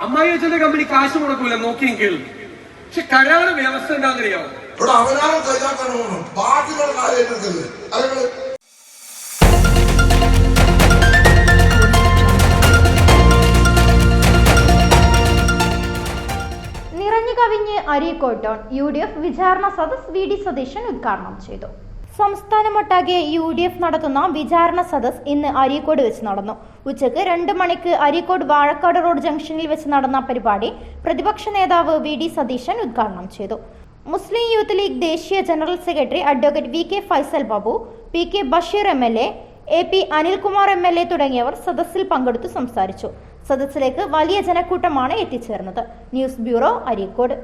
അമ്മായി അച്ഛന്റെ കമ്പനി കാശ് മുടക്കൂല നോക്കിയെങ്കിൽ. പക്ഷെ കരാർ വ്യവസ്ഥ എന്താണെന്നറിയാമോ? ഇവിടെ അവനാണ് കൈകാട്ടാണ് പോകണം, ബാക്കിയുള്ള കാര്യം. നിറഞ്ഞു കവിഞ്ഞ് അരീക്കോട് ടൗൺ UDF വിചാരണ സദസ് VD സതീശൻ ഉദ്ഘാടനം ചെയ്തു. സംസ്ഥാനമൊട്ടാകെ UDF നടത്തുന്ന വിചാരണ സദസ് ഇന്ന് അരീക്കോട് വെച്ച് നടന്നു. ഉച്ചയ്ക്ക് 2 മണിക്ക് അരീക്കോട് വാഴക്കാട് റോഡ് ജംഗ്ഷനിൽ വെച്ച് നടന്ന പരിപാടി പ്രതിപക്ഷ നേതാവ് VD സതീശൻ ഉദ്ഘാടനം ചെയ്തു. മുസ്ലിം യൂത്ത് ലീഗ് ദേശീയ general secretary advocate VK Faisal Babu, PK Basheer MLA, AP Anilkumar MLA തുടങ്ങിയവർ സദസ്സിൽ പങ്കെടുത്തു സംസാരിച്ചു. സദസ്സിലേക്ക് വലിയ ജനക്കൂട്ടമാണ് എത്തിച്ചേർന്നത്. News bureau, Areekode.